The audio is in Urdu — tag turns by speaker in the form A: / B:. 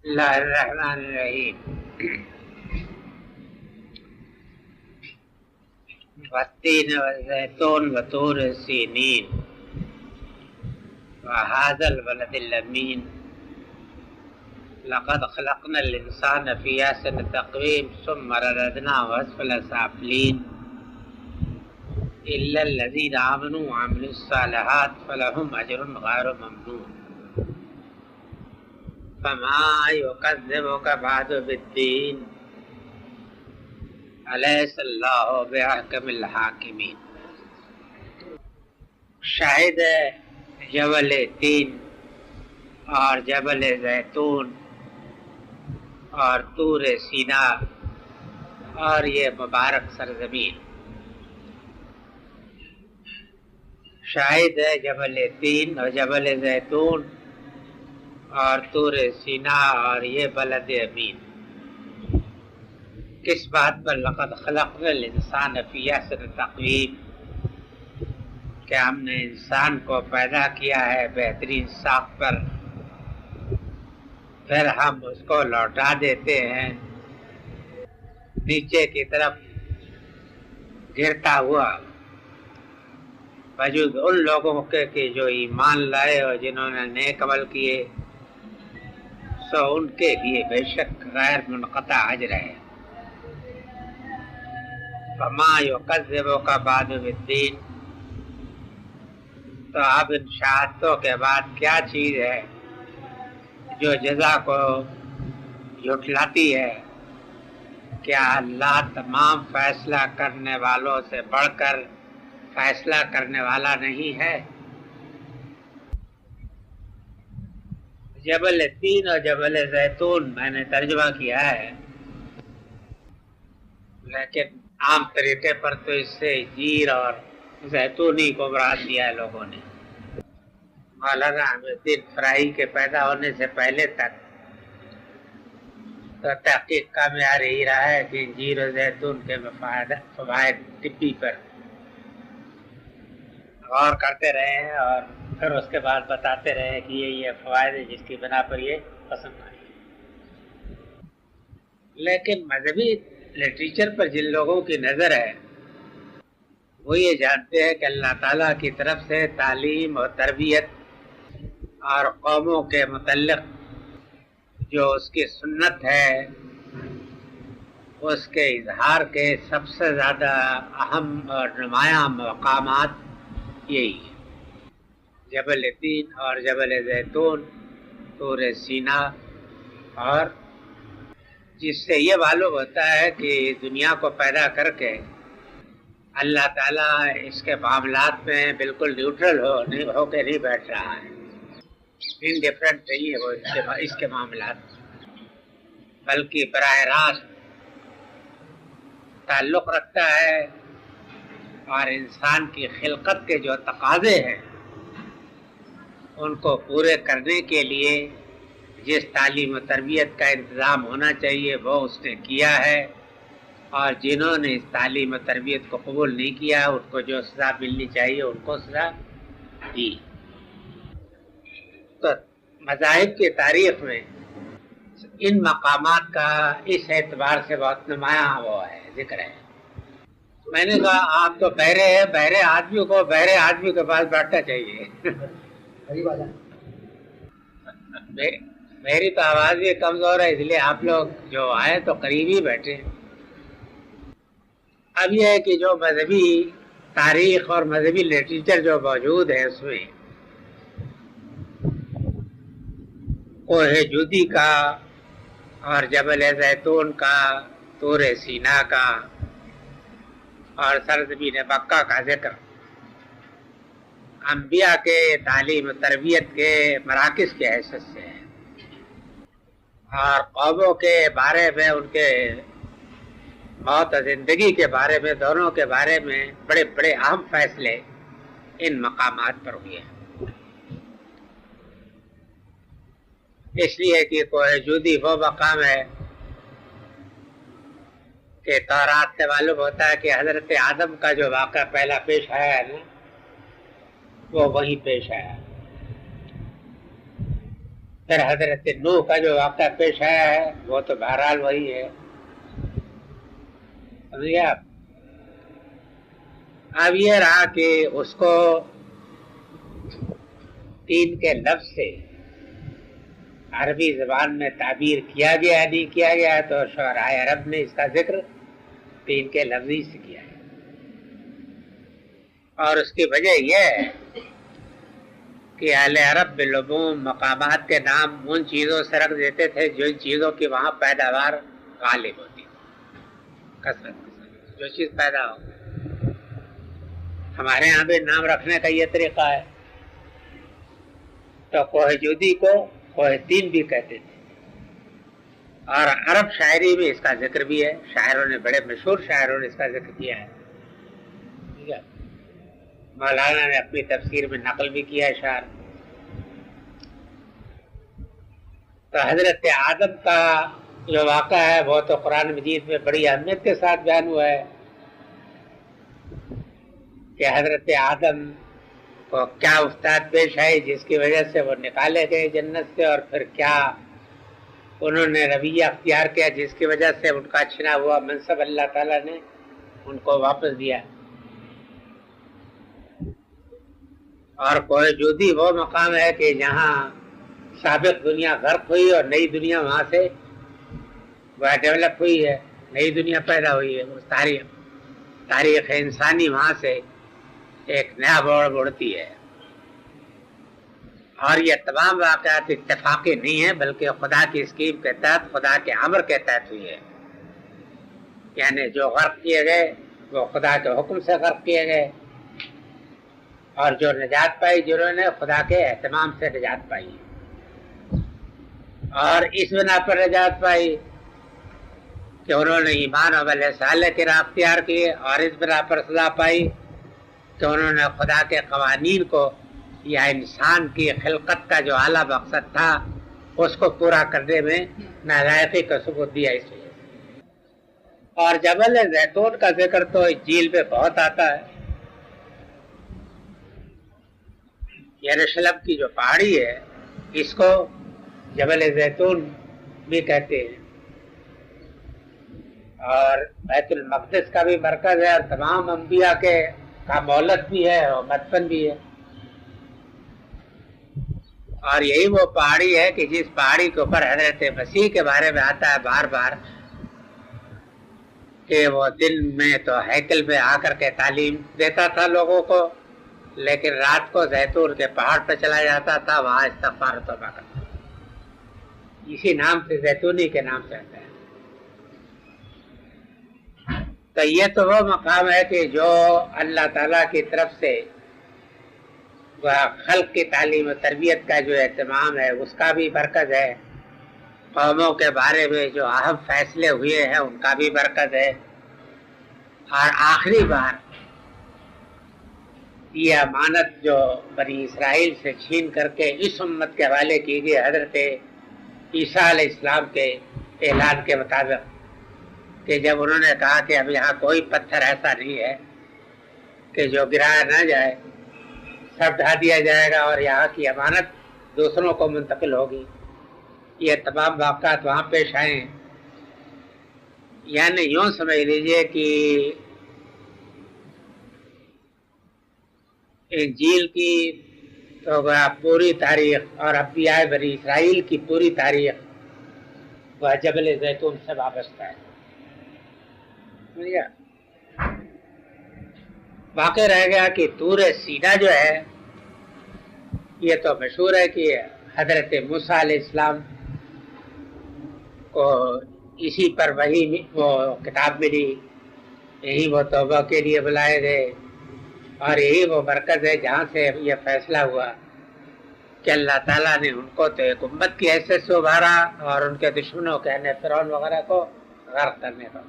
A: اللہ الرحمن الرحیم والتین والزیتون وطور سینین وهذا البلد الامین لقد خلقنا الانسان فی احسن تقویم ثم رددناه اسفل سافلین الا الذین آمنوا وعملوا الصالحات فلهم اجر غیر ممنون فما يكذبك بعد بالدين أليس الله بأحكم الحاكمين. شاہد جبل تین اور جبل زیتون اور طور سینا اور یہ مبارک سرزمین. شاہد ہے جبل تین اور جبل زیتون اور طور سینا اور یہ بلد امین. کس بات پر؟ لقد خلقنا الانسان فی احسن تقویم، کہ ہم نے انسان کو پیدا کیا ہے بہترین ساخت پر، پھر ہم اس کو لوٹا دیتے ہیں نیچے کی طرف گرتا ہوا، وجود ان لوگوں کے کہ جو ایمان لائے اور جنہوں نے نیک عمل کیے، سو ان کے لیے بے شک غیر منقطع اجر ہے. فما یکذبک بعد بالدین، تو اب ان شہادتوں کے بعد کیا چیز ہے جو جزا کو جھٹلاتی ہے؟ کیا اللہ تمام فیصلہ کرنے والوں سے بڑھ کر فیصلہ کرنے والا نہیں ہے؟ جبل تین اور جبل زیتون میں نے ترجمہ کیا ہے، لیکن عام طریقے پر تو اس سے جیر اور زیتونی کو مراد دیا ہے لوگوں نے. مولانا حامد الدین فرائی کے پیدا ہونے سے پہلے تک تو تحقیق کا معیار یہی رہا ہے کہ جیر اور زیتون کے فوائد طبی پر غور کرتے رہے ہیں اور پھر اس کے بعد بتاتے رہے کہ یہ فوائد ہے جس کی بنا پر یہ پسند آئی. لیکن مذہبی لٹریچر پر جن لوگوں کی نظر ہے وہ یہ جانتے ہیں کہ اللہ تعالیٰ کی طرف سے تعلیم اور تربیت اور قوموں کے متعلق جو اس کی سنت ہے اس کے اظہار کے سب سے زیادہ اہم اور نمایاں مقامات یہی ہے، جبل تین اور جبل زیتون، طور سینا، اور جس سے یہ معلوم ہوتا ہے کہ دنیا کو پیدا کر کے اللہ تعالیٰ اس کے معاملات میں بالکل نیوٹرل ہو کے نہیں بیٹھ رہا ہے، انڈیفرنٹ نہیں ہے وہ اس کے معاملات، بلکہ براہ راست تعلق رکھتا ہے اور انسان کی خلقت کے جو تقاضے ہیں ان کو پورے کرنے کے لیے جس تعلیم و تربیت کا انتظام ہونا چاہیے وہ اس نے کیا ہے، اور جنہوں نے اس تعلیم و تربیت کو قبول نہیں کیا ان کو جو سزا ملنی چاہیے ان کو سزا دی. تو مذاہب کی تاریخ میں ان مقامات کا اس اعتبار سے بہت نمایاں وہ ہے ذکر ہے. میں نے کہا آپ تو بہرے ہیں، بہرے آدمی کو بہرے آدمی کے پاس بیٹھنا چاہیے. میری تو آواز بھی کمزور ہے، اس لیے آپ لوگ جو آئے تو قریب ہی بیٹھے. اب یہ ہے کہ جو مذہبی تاریخ اور مذہبی لٹریچر جو موجود ہے اس میں کوہ جودی کا اور جبل زیتون کا، طور سینا کا اور سرزمین مکہ کا ذکر انبیاء کے تعلیم و تربیت کے مراکز کے حیثیت سے ہے، اور قوموں کے بارے میں ان کے موت و زندگی کے بارے میں دونوں کے بارے میں بڑے بڑے اہم فیصلے ان مقامات پر ہوئے ہیں. اس لیے کہ کوہ جودی وہ مقام ہے کہ تورات سے معلوم ہوتا ہے کہ حضرت آدم کا جو واقعہ پہلا پیش آیا ہے نا وہ وہی پیش آیا. پھر حضرت نوح کا جو واقعہ پیش آیا ہے وہ تو بہرحال وہی ہے، سمجھے آپ؟ اب یہ رہا کہ اس کو تین کے لفظ سے عربی زبان میں تعبیر کیا گیا نہیں کیا گیا، تو شعراء عرب نے اس کا ذکر تین کے لفظی سے کیا ہے، اور اس کی وجہ یہ ہے کہ اہل عرب بالعموم مقامات کے نام ان چیزوں سے رکھ دیتے تھے جن چیزوں کی وہاں پیداوار غالب ہوتی تھی، کثرت کے ساتھ جو چیز پیدا ہو۔ ہمارے ہاں بھی نام رکھنے کا یہ طریقہ ہے، تو کوہ جودی کو کوہ تین بھی کہتے تھے، اور عرب شاعری میں اس کا ذکر بھی ہے، شاعروں نے، بڑے مشہور شاعروں نے اس کا ذکر کیا ہے، ٹھیک ہے؟ مولانا نے اپنی تفسیر میں نقل بھی کیا ہے شعر۔ تو حضرت آدم کا جو واقعہ ہے وہ تو قرآن مجید میں بڑی اہمیت کے ساتھ بیان ہوا ہے کہ حضرت آدم کو کیا افتاد پیش آئی جس کی وجہ سے وہ نکالے گئے جنت سے، اور پھر کیا انہوں نے رویہ اختیار کیا جس کی وجہ سے ان کا چھنا ہوا منصب اللہ تعالیٰ نے ان کو واپس دیا۔ اور کوہ جودی وہ مقام ہے کہ جہاں سابق دنیا غرق ہوئی اور نئی دنیا وہاں سے ڈیولپ ہوئی ہے، نئی دنیا پیدا ہوئی ہے، اس تاریخ انسانی وہاں سے ایک نیا موڑ مڑتی ہے۔ اور یہ تمام واقعات اتفاقی نہیں ہیں بلکہ خدا کی اسکیم کے تحت، خدا کے امر کے تحت ہوئی ہے، یعنی جو غرق کیے گئے وہ خدا کے حکم سے غرق کیے گئے، اور جو نجات پائی جنہوں نے خدا کے اہتمام سے نجات پائی، اور اس بنا پر نجات پائی کہ انہوں نے ایمان و عمل صالح کی راہ اختیار کی، اور اس بنا پر سزا پائی کہ انہوں نے خدا کے قوانین کو یا انسان کی خلقت کا جو اعلیٰ مقصد تھا اس کو پورا کرنے میں نالائقی کا ثبوت دیا اس لیے۔ اور جبل زیتون کا ذکر تو انجیل میں بہت آتا ہے، یروشلم کی جو پہاڑی ہے اس کو جبل زیتون بھی کہتے ہیں، اور بیت المقدس کا بھی مرکز ہے، اور تمام انبیاء کا مولد بھی ہے اور مدفن بھی ہے۔ اور یہی وہ پہاڑی ہے کہ جس پہاڑی کے اوپر حضرت مسیح کے بارے میں آتا ہے بار بار کہ وہ دن میں تو ہیکل میں آ کر کے تعلیم دیتا تھا لوگوں کو، لیکن رات کو زیتون کے پہاڑ پہ چلا جاتا تھا، وہاں استغفار و توبہ کرتا تھا، اسی نام سے زیتونی کے نام سے آتا ہے۔ تو یہ تو وہ مقام ہے کہ جو اللہ تعالیٰ کی طرف سے خلق کی تعلیم و تربیت کا جو اہتمام ہے اس کا بھی مرکز ہے، قوموں کے بارے میں جو اہم فیصلے ہوئے ہیں ان کا بھی مرکز ہے، اور آخری بار یہ امانت جو بنی اسرائیل سے چھین کر کے اس امت کے حوالے کی گئی حضرت عیسیٰ علیہ السلام کے اعلان کے مطابق، کہ جب انہوں نے کہا کہ اب یہاں کوئی پتھر ایسا نہیں ہے کہ جو گرایا نہ جائے، سب ڈھا دیا جائے گا اور یہاں کی امانت دوسروں کو منتقل ہوگی، یہ تمام واقعات وہاں پیش آئے ہیں۔ یعنی یوں سمجھ لیجئے کہ انجیل کی تو پوری تاریخ اور انبیاء بنی اسرائیل کی پوری تاریخ وہ جبل زیتون سے وابستہ ہے۔ واقع رہ گیا کہ طور سینا جو ہے یہ تو مشہور ہے کہ حضرت موسیٰ علیہ السلام کو اسی پر وہی وہ کتاب ملی، یہی وہ توبہ کے لیے بلائے گئے، اور یہی وہ مرکز ہے جہاں سے یہ فیصلہ ہوا کہ اللہ تعالیٰ نے ان کو تو ایک امت کی حیثیت سے ابھارا اور ان کے دشمنوں کے فرعون وغیرہ کو غرق کرنے کا۔